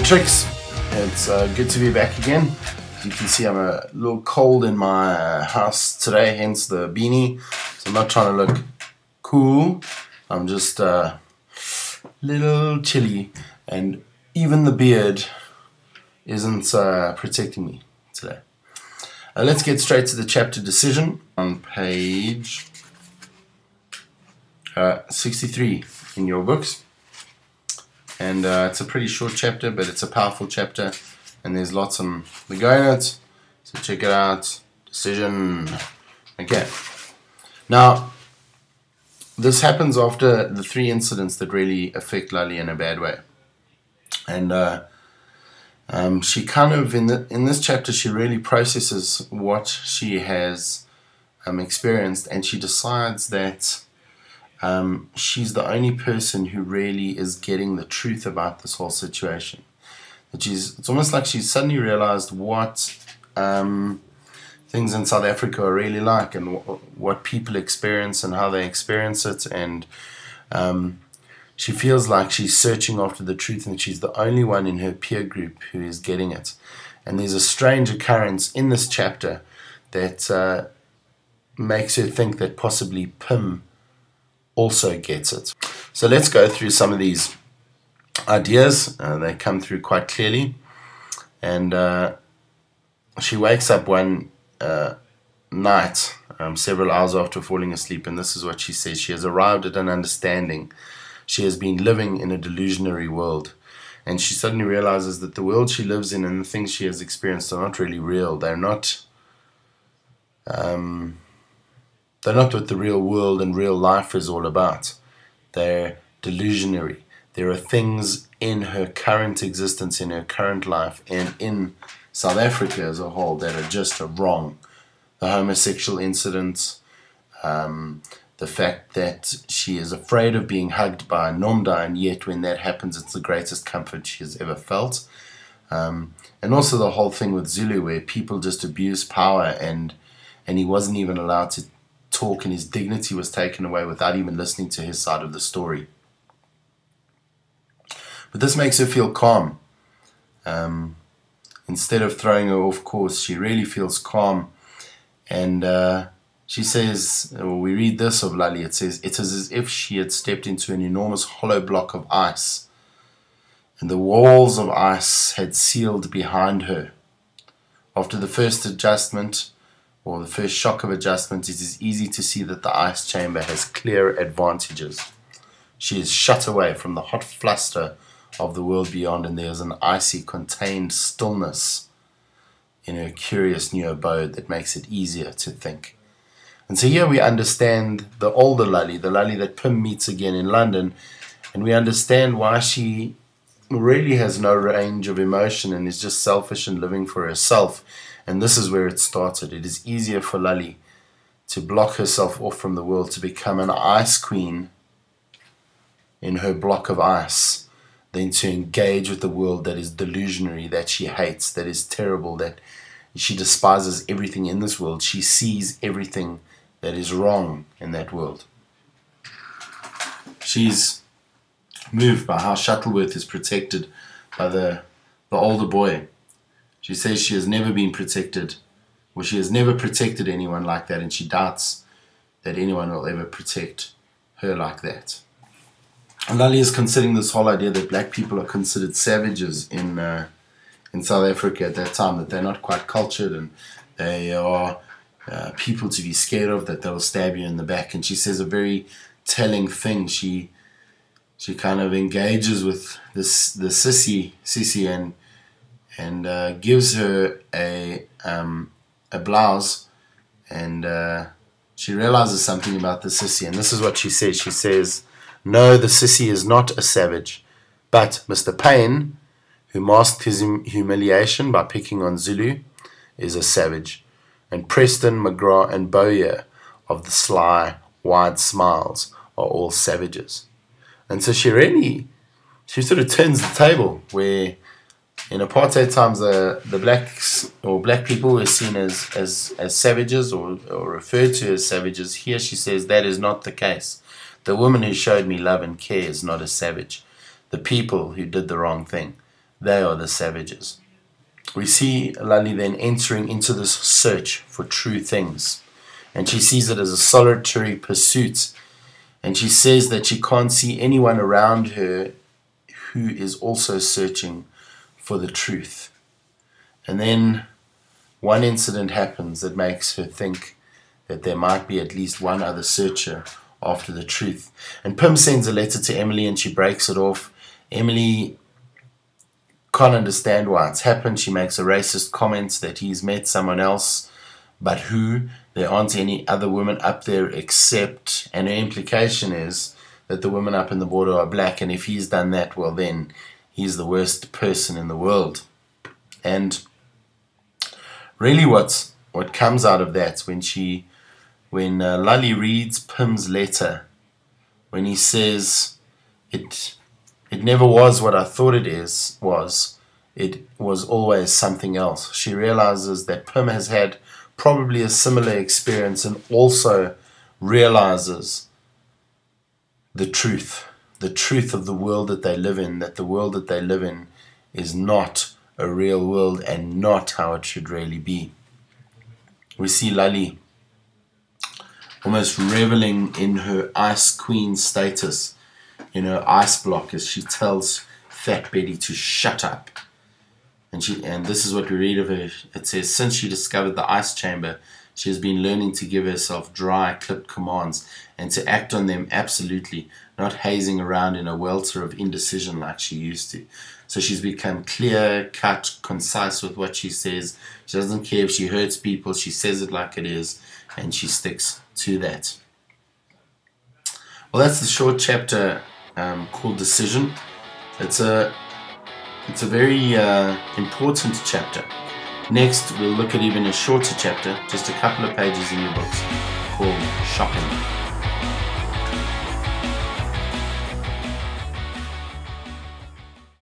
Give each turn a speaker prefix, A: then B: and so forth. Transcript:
A: Tricks. It's good to be back again. As you can see, I'm a little cold in my house today, hence the beanie. So I'm not trying to look cool. I'm just a little chilly, and even the beard isn't protecting me today. Let's get straight to the chapter decision on page 63 in your books. And it's a pretty short chapter, but it's a powerful chapter, and there's lots on the go in it. So check it out. Decision. Okay. Now, this happens after the three incidents that really affect Lally in a bad way. And she kind of, in this chapter, she really processes what she has experienced, and she decides that she's the only person who really is getting the truth about this whole situation. It's almost like she's suddenly realized what things in South Africa are really like, and what people experience and how they experience it, and she feels like she's searching after the truth, and she's the only one in her peer group who is getting it. And there's a strange occurrence in this chapter that makes her think that possibly Pim also gets it. So let's go through some of these ideas. They come through quite clearly. And she wakes up one night, several hours after falling asleep, and this is what she says. She has arrived at an understanding. She has been living in a delusionary world, and she suddenly realizes that the world she lives in and the things she has experienced are not really real. They're not what the real world and real life is all about. They're delusionary. There are things in her current existence, in her current life, and in South Africa as a whole that are just wrong. The homosexual incident, the fact that she is afraid of being hugged by a Nomda, and yet when that happens, it's the greatest comfort she has ever felt. And also the whole thing with Zulu, where people just abuse power, and he wasn't even allowed to talk, and his dignity was taken away without even listening to his side of the story. But this makes her feel calm. Instead of throwing her off course, she really feels calm. And she says, or we read this of Lally, it says, it is as if she had stepped into an enormous hollow block of ice, and the walls of ice had sealed behind her. After the first adjustment, or the first shock of adjustment, it is easy to see that the ice chamber has clear advantages. She is shut away from the hot fluster of the world beyond, and there is an icy, contained stillness in her curious new abode that makes it easier to think. And so here we understand the older Lally, the Lally that Pim meets again in London, and we understand why she really has no range of emotion and is just selfish and living for herself. And this is where it started. It is easier for Lally to block herself off from the world, to become an ice queen in her block of ice, than to engage with the world that is delusionary, that she hates, that is terrible, that she despises everything in this world. She sees everything that is wrong in that world. She's moved by how Shuttleworth is protected by the older boy. She says she has never been protected, or she has never protected anyone like that, and she doubts that anyone will ever protect her like that. And Lally is considering this whole idea that black people are considered savages in South Africa at that time, that they're not quite cultured, and they are people to be scared of, that they'll stab you in the back. And she says a very telling thing. She kind of engages with the sissy and gives her a blouse, and she realizes something about the sissy, and this is what she says. She says, "No, the sissy is not a savage, but Mr. Payne, who masked his humiliation by picking on Zulu, is a savage, and Preston, McGrath, and Bowyer of the sly, wide smiles are all savages." And so she sort of turns the table, where in apartheid times, the blacks or black people were seen as savages, or referred to as savages. Here she says that is not the case. The woman who showed me love and care is not a savage. The people who did the wrong thing they are the savages. We see Lally then entering into this search for true things, and she sees it as a solitary pursuit, and she says that she can't see anyone around her who is also searching for the truth. And then one incident happens that makes her think that there might be at least one other searcher after the truth. And Pym sends a letter to Emily and she breaks it off. Emily can't understand why it's happened. She makes a racist comment that he's met someone else, but who? There aren't any other women up there except, and her implication is that the women up in the border are black, and if he's done that, well then he's the worst person in the world. And really what comes out of that when Lally reads Pym's letter, when he says it never was what I thought it was always something else. She realizes that Pym has had probably a similar experience, and also realizes the truth of the world that they live in, that the world that they live in is not a real world and not how it should really be. We see Lally almost reveling in her ice queen status, in her ice block, as she tells Fat Betty to shut up. And this is what we read of her. It says, since she discovered the ice chamber, she has been learning to give herself dry, clipped commands and to act on them absolutely, not hazing around in a welter of indecision like she used to. So she's become clear, cut, concise with what she says. She doesn't care if she hurts people. She says it like it is, and she sticks to that. Well, that's the short chapter called Decision. It's a very important chapter. Next, we'll look at even a shorter chapter, just a couple of pages in your books, called Shopping.